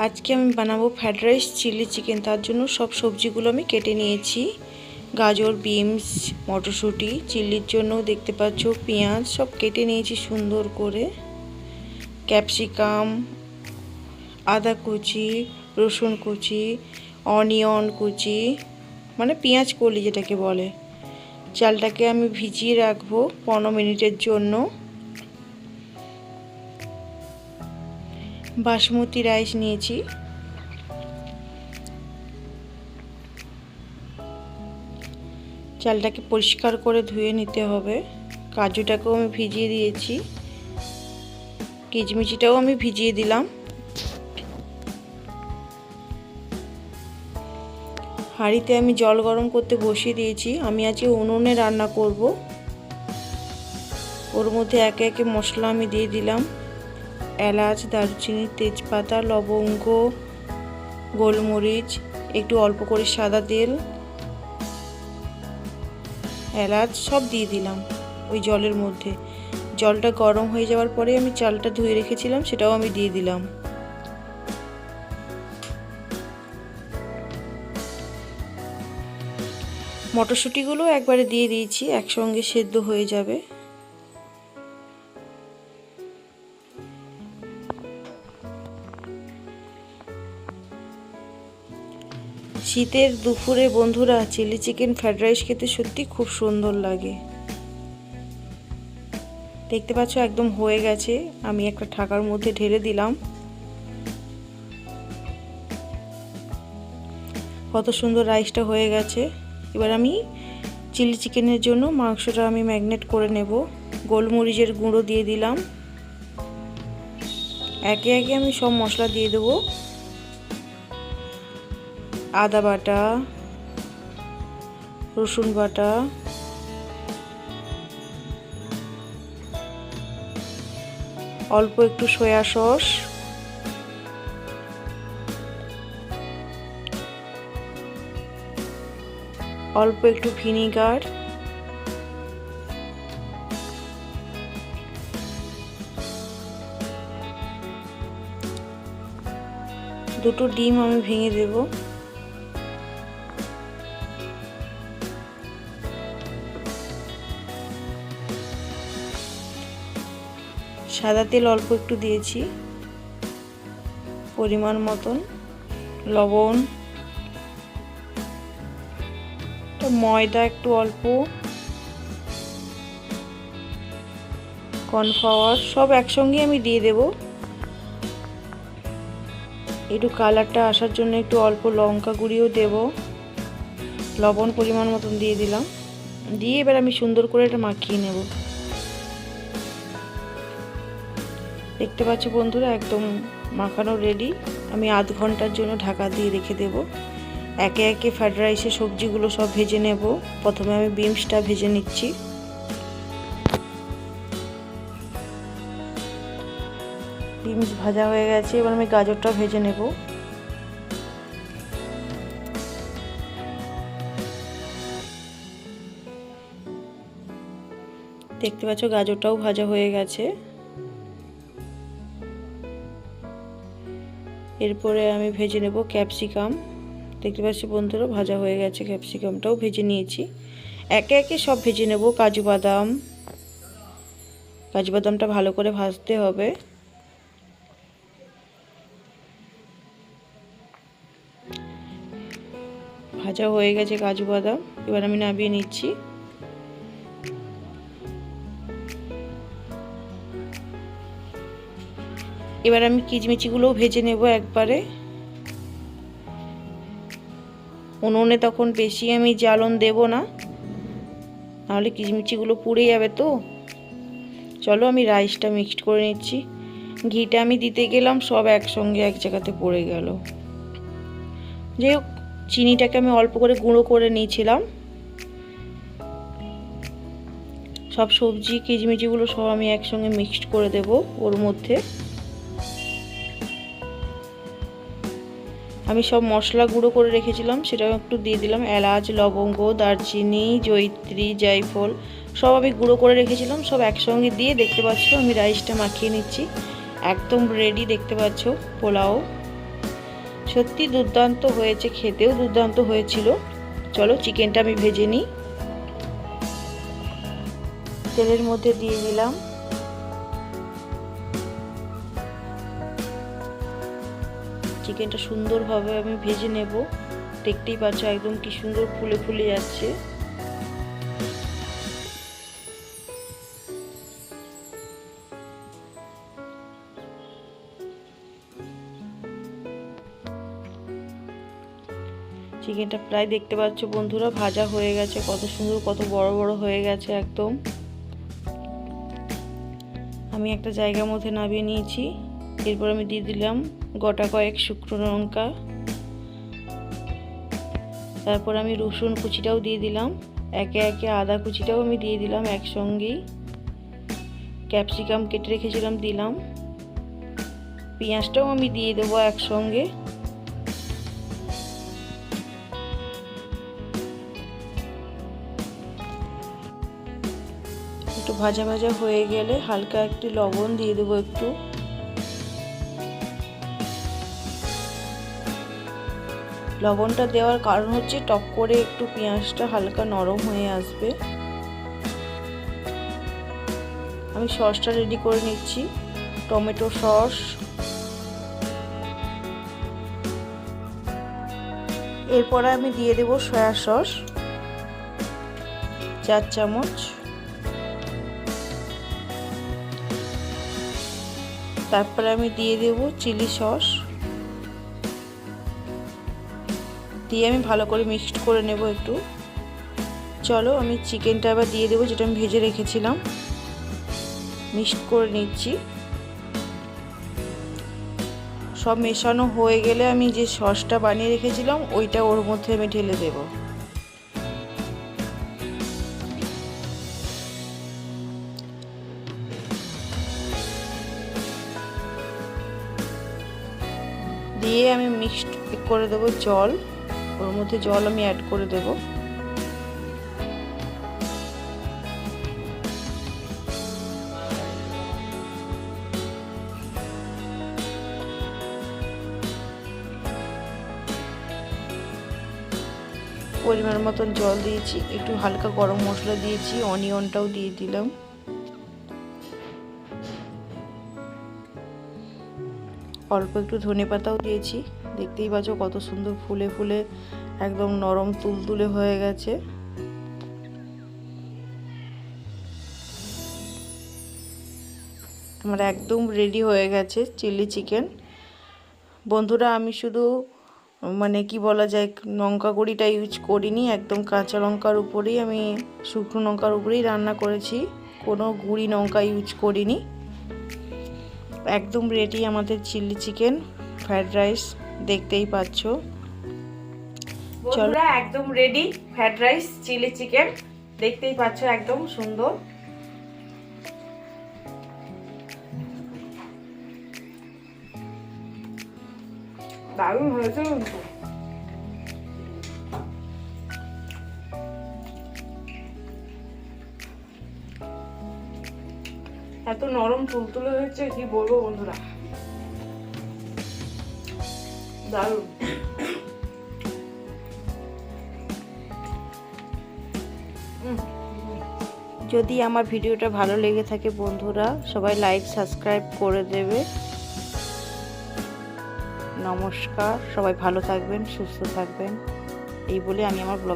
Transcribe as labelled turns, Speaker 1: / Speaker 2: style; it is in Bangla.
Speaker 1: আজকে আমি বানাবো ফ্রাইড রাইস চিলি চিকেন। তার জন্য সব সবজিগুলো আমি কেটে নিয়েছি। গাজর, বিনস, মটরশুঁটি, চিলির জন্য দেখতে পাচ্ছ পেঁয়াজ সব কেটে নিয়েছি সুন্দর করে। ক্যাপসিকাম, আদা কুচি, রসুন কুচি, অনিয়ন কুচি, মানে পেঁয়াজ কলি যেটাকে বলে। চালটাকে আমি ভিজিয়ে রাখবো 15 মিনিটের জন্য। বাসমতি রাইস নিয়েছি। চালটাকে পরিষ্কার করে ধুয়ে নিতে হবে। কাজুটাকেও আমি ভিজিয়ে দিয়েছি, কিচমিচিটাও আমি ভিজিয়ে দিলাম। হাঁড়িতে আমি জল গরম করতে বসিয়ে দিয়েছি। আমি আজকে উনুনে রান্না করব। ওর মধ্যে একে একে মশলা আমি দিয়ে দিলাম। এলাচ, দারুচিনি, তেজপাতা, লবঙ্গ, গোলমরিচ, একটু অল্প করে সাদা তেল, এলাচ সব দিয়ে দিলাম ওই জলের মধ্যে। জলটা গরম হয়ে যাওয়ার পরে আমি চালটা ধুয়ে রেখেছিলাম সেটাও আমি দিয়ে দিলাম। মটরশুঁটিগুলো একবারে দিয়ে দিয়েছি, একসঙ্গে সেদ্ধ হয়ে যাবে। শীতের দুপুরে বন্ধুরা চিলি চিকেন ফ্রাইড রাইস খেতে সত্যি খুব সুন্দর লাগে। দেখতে পাচ্ছ একদম হয়ে গেছে। আমি একটা ঢাকার মধ্যে ঢেলে দিলাম। কত সুন্দর রাইসটা হয়ে গেছে। এবার আমি চিলি চিকেনের জন্য মাংসটা আমি ম্যারিনেট করে নেব। গোলমরিচের গুঁড়ো দিয়ে দিলাম। একে একে আমি সব মশলা দিয়ে দেবো। আদা বাটা, রসুন বাটা, অল্প একটু সয়া সস, অল্প একটু ভিনিগার, দুটো ডিম আমি ভেঙে দেব। সাদা তেল অল্প একটু দিয়েছি, পরিমাণ মতন লবণ, ময়দা একটু অল্প, কর্নফ্লাওয়ার সব একসঙ্গে আমি দিয়ে দেব। একটু কালারটা আসার জন্য একটু অল্প লঙ্কা গুঁড়িও দেব। লবণ পরিমাণ মতন দিয়ে দিলাম। দিয়ে এবার আমি সুন্দর করে এটা মাখিয়ে নেব। দেখতে পাচ্ছ বন্ধুরা একদম মাখানো রেডি। আমি আধ ঘন্টার জন্য ঢাকা দিয়ে রেখে দেব। একে একে ফ্রাইড রাইসের সবজিগুলো সব ভেজে নেব। প্রথমে আমি বিনসটা ভেজে নিচ্ছি। বিনস ভাজা হয়ে গেছে। এবার আমি গাজরটা ভেজে নেব। দেখতে পাচ্ছ গাজরটাও ভাজা হয়ে গেছে। এরপরে আমি ভেজে নেব ক্যাপসিকাম। দেখতে পাচ্ছি বন্ধুরা ভাজা হয়ে গেছে। ক্যাপসিকামটাও ভেজে নিয়েছি। একে একে সব ভেজে নেব। কাজু বাদামটা ভালো করে ভাজতে হবে। ভাজা হয়ে গেছে কাজু বাদাম। এবার আমি নামিয়ে নিচ্ছি। এবার আমি কিচমিচিগুলোও ভেজে নেব একবারে। উনুনে তখন বেশি আমি জ্বালন দেব না, নাহলে কিচমিচিগুলো পুড়ে যাবে। তো চলো আমি রাইসটা মিক্সড করে নিচ্ছি। ঘিটা আমি দিতে গেলাম সব একসঙ্গে এক জায়গাতে পড়ে গেল। যাই হোক, চিনিটাকে আমি অল্প করে গুঁড়ো করে নিয়েছিলাম। সব সবজি কিচমিচিগুলো সব আমি একসঙ্গে মিক্সড করে দেব ওর মধ্যে। আমি সব মশলা গুঁড়ো করে রেখেছিলাম সেটাও একটু দিয়ে দিলাম। এলাচ, লবঙ্গ, দারচিনি, জয়িত্রী, জায়ফল সব আমি গুঁড়ো করে রেখেছিলাম। সব একসঙ্গে দিয়ে দেখতে পাচ্ছ আমি রাইসটা মাখিয়ে নিচ্ছি। একদম রেডি। দেখতে পাচ্ছ পোলাও। সত্যি দুর্দান্ত হয়েছে, খেতেও দুর্দান্ত হয়েছিল। চলো চিকেনটা আমি ভেজে নিই। তেলের মধ্যে দিয়ে দিলাম চিকেনটা, সুন্দরভাবে আমি ভেজে নেব। দেখতেই পাচ্ছ একদম কি সুন্দর ফুলে ফুলে যাচ্ছে। চিকেনটা প্রায় দেখতে পাচ্ছ বন্ধুরা ভাজা হয়ে গেছে, কত সুন্দর, কত বড় বড় হয়ে গেছে একদম। আমি একটা জায়গার মধ্যে নামিয়ে নিয়েছি। এরপর আমি দিয়ে দিলাম গোটা কয়েক শুকনো লঙ্কা, তারপর আমি রসুন কুচিটাও দিয়ে দিলাম, একে একে আদা কুচিটাও আমি দিয়ে দিলাম একসঙ্গেই, ক্যাপসিকাম কেটে রেখেছিলাম দিলাম, পেঁয়াজটাও আমি দিয়ে দেবো একসঙ্গে। একটু ভাজা ভাজা হয়ে গেলে হালকা একটু লবণ দিয়ে দেবো একটু। লবণটা দেওয়ার কারণ হচ্ছে টক করে একটু পেঁয়াজটা হালকা নরম হয়ে আসবে। আমি সসটা রেডি করে নিচ্ছি, টমেটো সস, এরপরে আমি দিয়ে দেব সয়া সস 4 চামচ, তারপরে আমি দিয়ে দেব চিলি সস, দিয়ে আমি ভালো করে মিক্সড করে নেব একটু। চলো আমি চিকেনটা আবার দিয়ে দেবো যেটা আমি ভেজে রেখেছিলাম, মিক্সড করে নিচ্ছি। সব মেশানো হয়ে গেলে আমি যে সসটা বানিয়ে রেখেছিলাম ওইটা ওর মধ্যে আমি ঢেলে দেব। দিয়ে আমি মিক্সড করে দেবো জল, ওর মধ্যে জল আমি অ্যাড করে দেব। পরিমাণ মতন জল দিয়েছি, একটু হালকা গরম মশলা দিয়েছি, অনিয়নটাও দিয়ে দিলাম। অল্প একটু ধনেপাতাও দিয়েছি। দেখতেই পাচ্ছ কত সুন্দর ফুলে ফুলে একদম নরম তুলতুলে হয়ে গেছে। আমার একদম রেডি হয়ে গেছে চিলি চিকেন। বন্ধুরা আমি শুধু কি বলা যায় লঙ্কা গুঁড়িটা ইউজ করিনি, একদম কাঁচা লঙ্কার উপরেই আমি শুকনো লঙ্কার উপরেই রান্না করেছি, কোনো গুঁড়ি লঙ্কা ইউজ করিনি। একদম রেডি আমাদের চিলি চিকেন ফ্রাইড রাইস, দেখতেই পাচ্ছ। চলো একদম ready fried rice chilli chicken, দেখতেই পাচ্ছ একদম সুন্দর। দারুণ হয়েছে কিন্তু। এত নরম তুলতুলে হয়েছে কি বলবো বন্ধুরা, দারুণ। যদি আমার ভিডিওটা ভালো লেগে থাকে বন্ধুরা সবাই লাইক সাবস্ক্রাইব করে দেবে। নমস্কার, সবাই ভালো থাকবেন, সুস্থ থাকবেন, এই বলে আমি আমার ব্লগ